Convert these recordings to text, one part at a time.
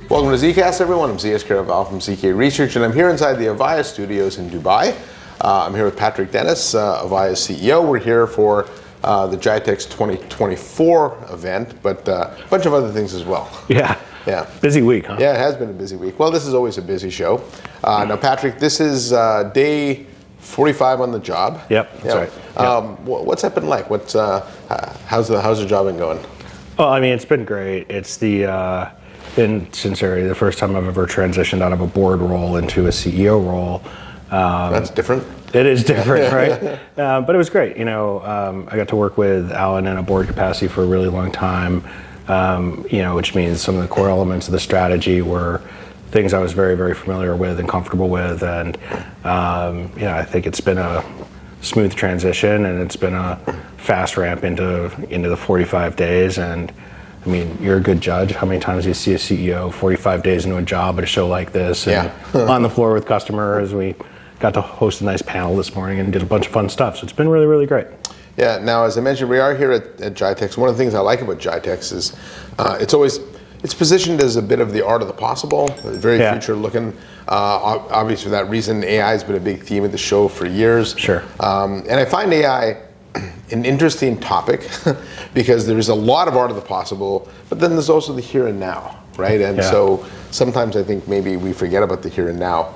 Welcome to ZKast, everyone. I'm ZKast from ZK Research, and I'm here inside the Avaya studios in Dubai. I'm here with Patrick Dennis, Avaya's CEO. We're here for the Gitex 2024 event, but a bunch of other things as well. Yeah. Busy week, huh? Yeah, it has been a busy week. Well, this is always a busy show. Now, Patrick, this is day 45 on the job. Yep, that's right. What's that been like? How's the job been going? Well, I mean, it's been great. It's been sincerely the first time I've ever transitioned out of a board role into a CEO role. That's different. It is different, right? But it was great. I got to work with Alan in a board capacity for a really long time. Which means some of the core elements of the strategy were things I was very, very familiar with and comfortable with. And I think it's been a smooth transition, and it's been a fast ramp into the 45 days. And I mean, you're a good judge. How many times do you see a CEO 45 days into a job at a show like this, and on the floor with customers? We got to host a nice panel this morning and did a bunch of fun stuff. So it's been really, really great. Yeah. Now, as I mentioned, we are here at Gitex. One of the things I like about Gitex is it's positioned as a bit of the art of the possible, very future looking. Obviously, for that reason, AI has been a big theme of the show for years. Sure. And I find AI an interesting topic because there's a lot of art of the possible, but then there's also the here and now, right? And so sometimes I think maybe we forget about the here and now.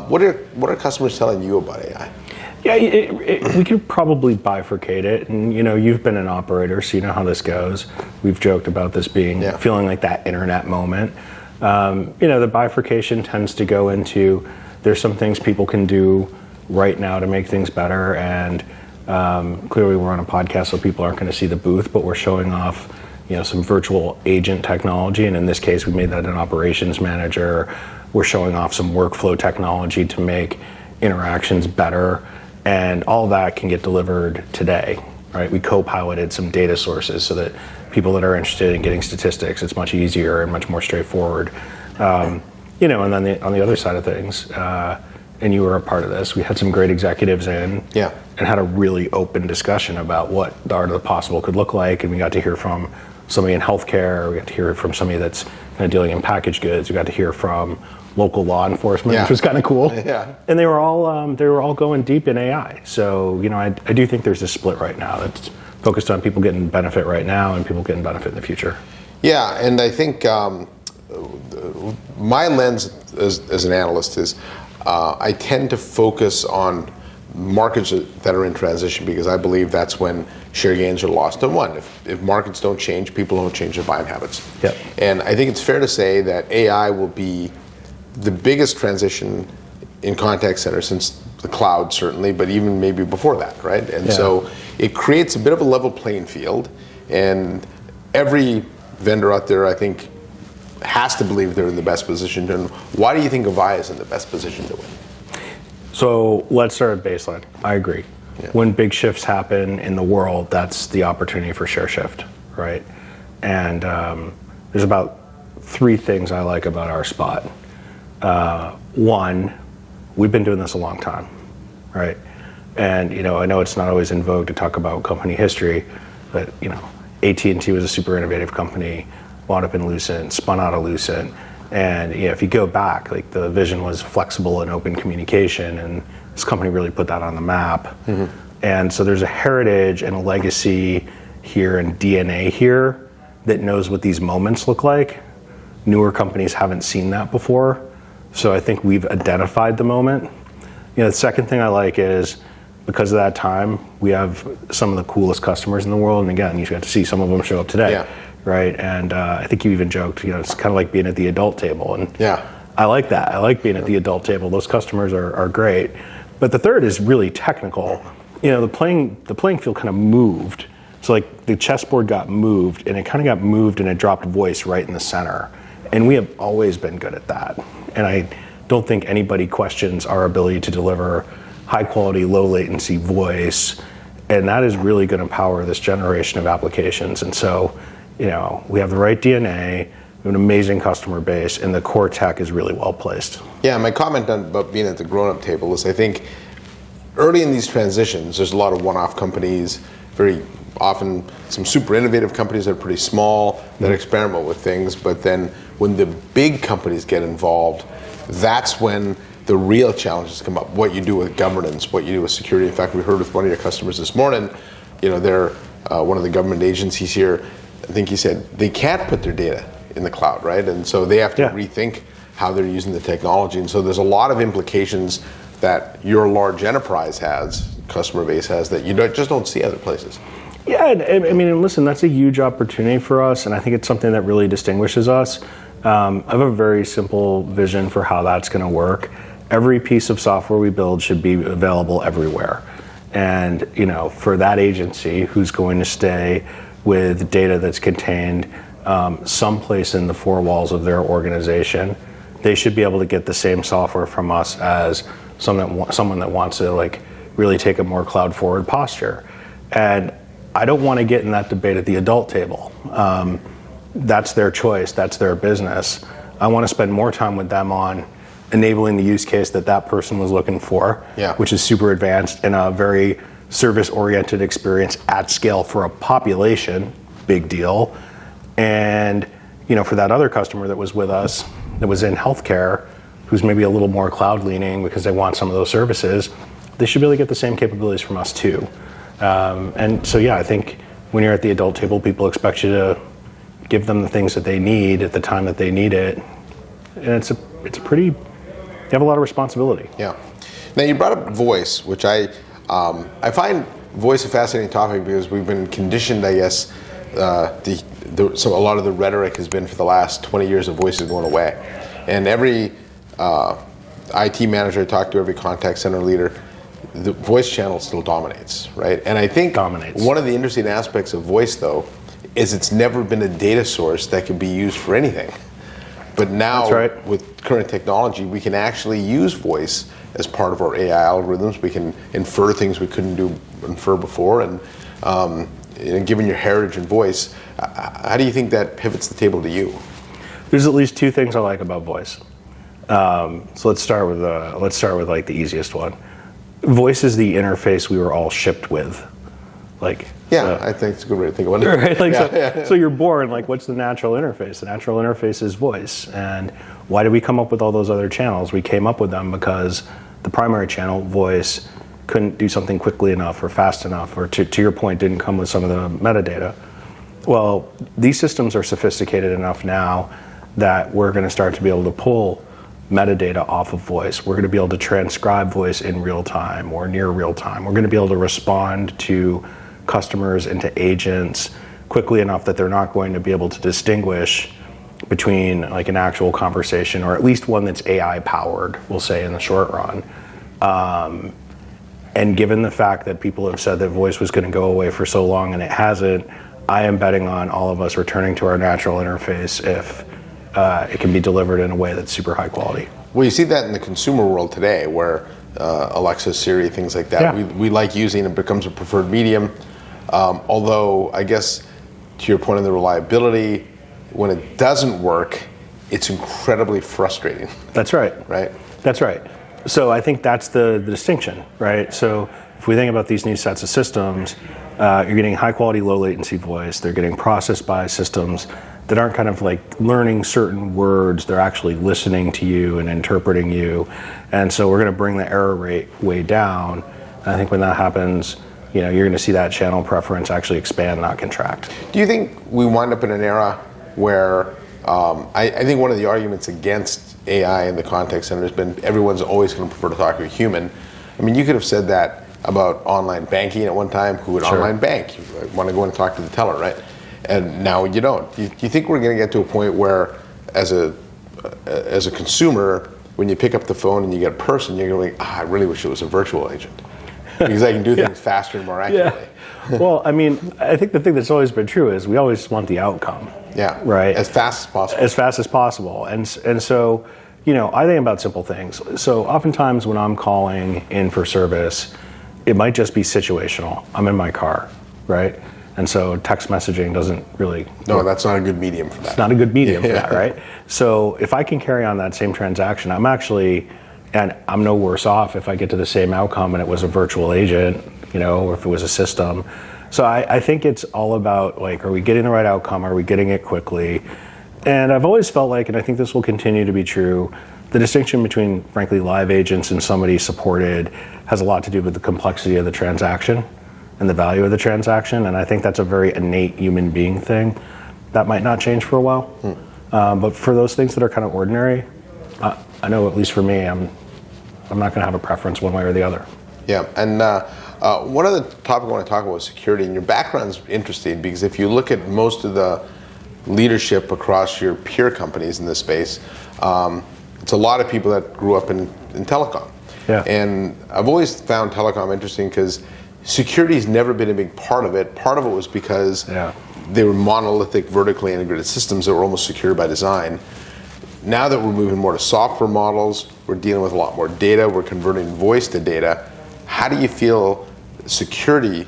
What are customers telling you about AI? Yeah, we could probably bifurcate it, and you've been an operator, so you know how this goes. We've joked about this feeling like that internet moment. The bifurcation tends to go into there's some things people can do right now to make things better, and clearly we're on a podcast, so people aren't going to see the booth, but we're showing off some virtual agent technology, and in this case we made that an operations manager. We're showing off some workflow technology to make interactions better. And all that can get delivered today, right? We co-piloted some data sources so that people that are interested in getting statistics, it's much easier and much more straightforward. And then on the other side of things, and you were a part of this, we had some great executives in and had a really open discussion about what the art of the possible could look like. And we got to hear from somebody in healthcare, we got to hear from somebody that's kind of dealing in packaged goods, we got to hear from local law enforcement, which was kind of cool. And they were all going deep in AI. So I do think there's a split right now that's focused on people getting benefit right now and people getting benefit in the future. Yeah, and I think my lens as an analyst is I tend to focus on markets that are in transition because I believe that's when share gains are lost and won. If markets don't change, people don't change their buying habits. And I think it's fair to say that AI will be the biggest transition in contact center since the cloud, certainly, but even maybe before that, right? And so it creates a bit of a level playing field, and every vendor out there, I think, has to believe they're in the best position. And why do you think Avaya is in the best position to win? So let's start at baseline. I agree. When big shifts happen in the world, that's the opportunity for share shift, right? And there's about 3 things I like about our spot. One, we've been doing this a long time, right? And I know it's not always in vogue to talk about company history, but AT&T was a super innovative company, wound up in Lucent, spun out of Lucent, and if you go back, like the vision was flexible and open communication, and this company really put that on the map. And so there's a heritage and a legacy here and DNA here that knows what these moments look like. Newer companies haven't seen that before. So I think we've identified the moment. The second thing I like is because of that time, we have some of the coolest customers in the world. And again, you got to see some of them show up today, right? And I think you even joked, it's kind of like being at the adult table. And I like that. I like being at the adult table. Those customers are great. But the third is really technical. The playing field kind of moved. So like the chessboard got moved, and it kind of got moved and it dropped voice right in the center. And we have always been good at that. And I don't think anybody questions our ability to deliver high quality, low latency voice. And that is really going to power this generation of applications. And so, we have the right DNA, we have an amazing customer base, and the core tech is really well placed. Yeah, my comment about being at the grown-up table is I think early in these transitions, there's a lot of one-off companies, very often some super innovative companies that are pretty small that experiment with things, but then when the big companies get involved, that's when the real challenges come up. What you do with governance, what you do with security. In fact, we heard with one of your customers this morning, they're one of the government agencies here, I think he said they can't put their data in the cloud, right? And so they have to rethink how they're using the technology. And so there's a lot of implications that your large enterprise customer base has, that you just don't see other places. Yeah, I mean, listen, that's a huge opportunity for us, and I think it's something that really distinguishes us. I have a very simple vision for how that's going to work. Every piece of software we build should be available everywhere. And, for that agency who's going to stay with data that's contained someplace in the four walls of their organization, they should be able to get the same software from us as someone that wants to really take a more cloud forward posture. And I don't want to get in that debate at the adult table. That's their choice, that's their business. I want to spend more time with them on enabling the use case that person was looking for, which is super advanced and a very service-oriented experience at scale for a population, big deal. And for that other customer that was with us, that was in healthcare, who's maybe a little more cloud leaning because they want some of those services, they should be able to get the same capabilities from us too. And so I think when you're at the adult table, people expect you to give them the things that they need at the time that they need it. And it's a pretty, you have a lot of responsibility. Yeah. Now you brought up voice, which I find voice a fascinating topic because we've been conditioned, I guess, so a lot of the rhetoric has been for the last 20 years of voice is going away. And every IT manager I talk to, every contact center leader, the voice channel still dominates, right? And I think one of the interesting aspects of voice, though, is it's never been a data source that can be used for anything. But now, with current technology, we can actually use voice as part of our AI algorithms. We can infer things we couldn't infer before. And given your heritage in voice, how do you think that pivots the table to you? There's at least two things I like about voice. So let's start with the easiest one. Voice is the interface we were all shipped with. I think it's a good way to think about it. Right? So you're born, what's the natural interface? The natural interface is voice. And why did we come up with all those other channels? We came up with them because the primary channel, voice, couldn't do something quickly enough or fast enough, or to your point, didn't come with some of the metadata. Well, these systems are sophisticated enough now that we're going to start to be able to pull metadata off of voice. We're going to be able to transcribe voice in real time or near real time. We're going to be able to respond to customers and to agents quickly enough that they're not going to be able to distinguish between an actual conversation, or at least one that's AI powered, we'll say, in the short run. And given the fact that people have said that voice was going to go away for so long and it hasn't, I am betting on all of us returning to our natural interface if it can be delivered in a way that's super high quality. Well, you see that in the consumer world today, where Alexa, Siri, things like that, we like using, it becomes a preferred medium. Although, I guess, to your point on the reliability, when it doesn't work, it's incredibly frustrating. That's right. Right? That's right. So I think that's the distinction, right? So if we think about these new sets of systems, you're getting high quality, low latency voice. They're getting processed by systems that aren't kind of learning certain words. They're actually listening to you and interpreting you. And so we're going to bring the error rate way down. And I think when that happens, you're going to see that channel preference actually expand, not contract. Do you think we wind up in an era where I think one of the arguments against AI in the contact center has been everyone's always going to prefer to talk to a human? I mean, you could have said that about online banking at one time. Who would online bank? You want to go and talk to the teller, right? And now you don't. Do you think we're going to get to a point where, as a consumer, when you pick up the phone and you get a person, you're going to I really wish it was a virtual agent, because I can do things faster and more accurately. Yeah. Well, I mean, I think the thing that's always been true is we always want the outcome. Yeah. Right. As fast as possible. As fast as possible. And so, I think about simple things. So oftentimes when I'm calling in for service, it might just be situational. I'm in my car, right? And so text messaging doesn't really No, that's not a good medium for that. It's not a good medium for that, right? So if I can carry on that same transaction, I'm no worse off if I get to the same outcome and it was a virtual agent, or if it was a system. So I think it's all about, are we getting the right outcome? Are we getting it quickly? And I've always felt like, and I think this will continue to be true, the distinction between, frankly, live agents and somebody supported has a lot to do with the complexity of the transaction and the value of the transaction. And I think that's a very innate human being thing that might not change for a while. But for those things that are kind of ordinary, I know at least for me, I'm not going to have a preference one way or the other. Yeah, and one other topic I want to talk about is security. And your background's interesting because if you look at most of the leadership across your peer companies in this space, it's a lot of people that grew up in telecom. Yeah. And I've always found telecom interesting because security's never been a big part of it. Part of it was because they were monolithic, vertically integrated systems that were almost secure by design. Now that we're moving more to software models, we're dealing with a lot more data, we're converting voice to data. How do you feel security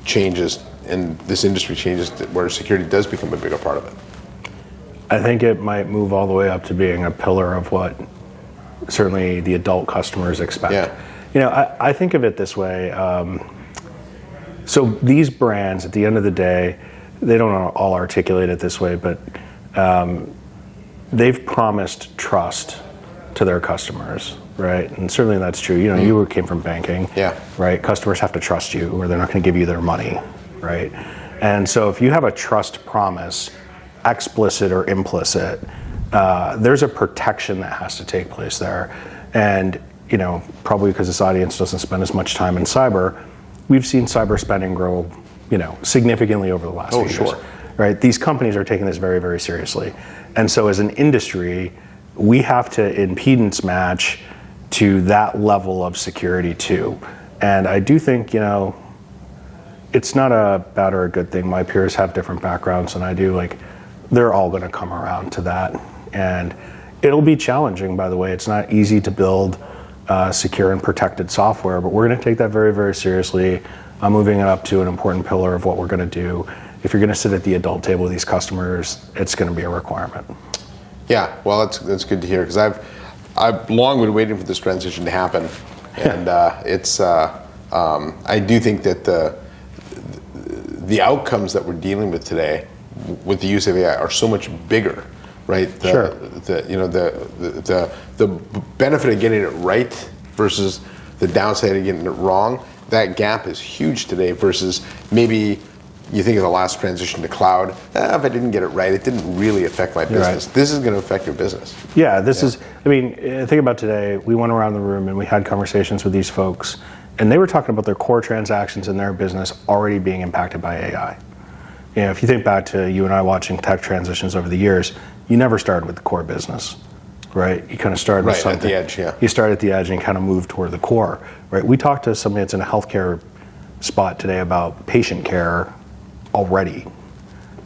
changes and this industry changes where security does become a bigger part of it? I think it might move all the way up to being a pillar of what certainly the adult customers expect. Yeah. I think of it this way. So these brands, at the end of the day, they don't all articulate it this way, but they've promised trust to their customers, right? And certainly that's true. You came from banking, right? Customers have to trust you or they're not going to give you their money, right? And so if you have a trust promise, explicit or implicit, there's a protection that has to take place there. And, probably because this audience doesn't spend as much time in cyber, we've seen cyber spending grow, significantly over the last few years. Right? These companies are taking this very, very seriously. And so as an industry, we have to impedance match to that level of security too. And I do think, it's not a bad or a good thing. My peers have different backgrounds than I do. They're all going to come around to that. And it'll be challenging, by the way. It's not easy to build secure and protected software, but we're going to take that very, very seriously. I'm moving it up to an important pillar of what we're going to do. If you're going to sit at the adult table with these customers, it's going to be a requirement. Yeah, well, that's good to hear because I've long been waiting for this transition to happen, and I do think that the outcomes that we're dealing with today with the use of AI are so much bigger, right? The benefit of getting it right versus the downside of getting it wrong, that gap is huge today versus maybe you think of the last transition to cloud, if I didn't get it right, it didn't really affect my business. Right. This is going to affect your business. Yeah, think about today, we went around the room and we had conversations with these folks and they were talking about their core transactions in their business already being impacted by AI. If you think back to you and I watching tech transitions over the years, you never started with the core business, right? You kind of started with something. At the edge, You started at the edge and kind of moved toward the core, right? We talked to somebody that's in a healthcare spot today about patient care already.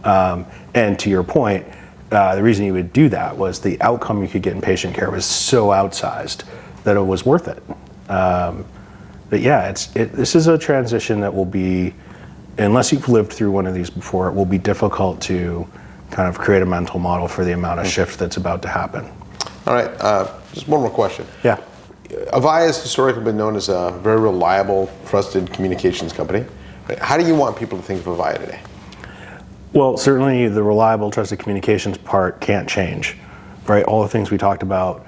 And to your point, the reason you would do that was the outcome you could get in patient care was so outsized that it was worth it. But yeah, this is a transition that will be, unless you've lived through one of these before, it will be difficult to kind of create a mental model for the amount of shift that's about to happen. All right, just one more question. Yeah. Avaya has historically been known as a very reliable, trusted communications company. How do you want people to think of Avaya today? Well, certainly the reliable, trusted communications part can't change, right? All the things we talked about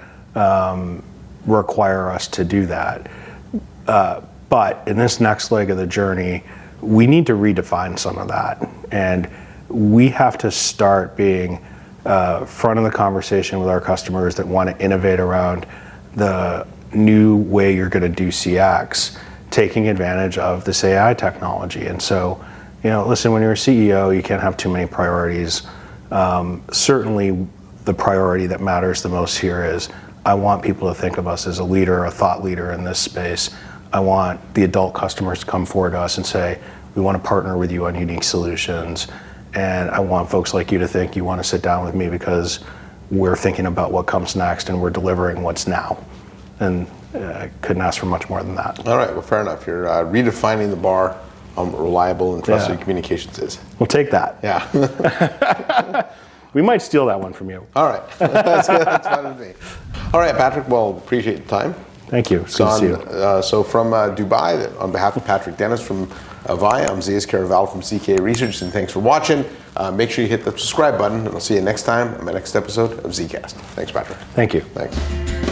require us to do that. But in this next leg of the journey, we need to redefine some of that. And we have to start being front of the conversation with our customers that want to innovate around the new way you're going to do CX, taking advantage of this AI technology. And so, listen, when you're a CEO, you can't have too many priorities. Certainly the priority that matters the most here is I want people to think of us as a leader, a thought leader in this space. I want the adult customers to come forward to us and say, we want to partner with you on unique solutions. And I want folks like you to think you want to sit down with me because we're thinking about what comes next and we're delivering what's now. And I couldn't ask for much more than that. All right, well, fair enough. You're redefining the bar on what reliable and trusted communications is. We'll take that. Yeah. We might steal that one from you. All right, that's fine with me. All right, Patrick, well, appreciate the time. Thank you. It's good to see you. So from Dubai, on behalf of Patrick Dennis from Avaya, I'm Zayas Caraval from ZK Research, and thanks for watching. Make sure you hit the subscribe button, and I'll see you next time on my next episode of ZKast. Thanks, Patrick. Thank you. Thanks.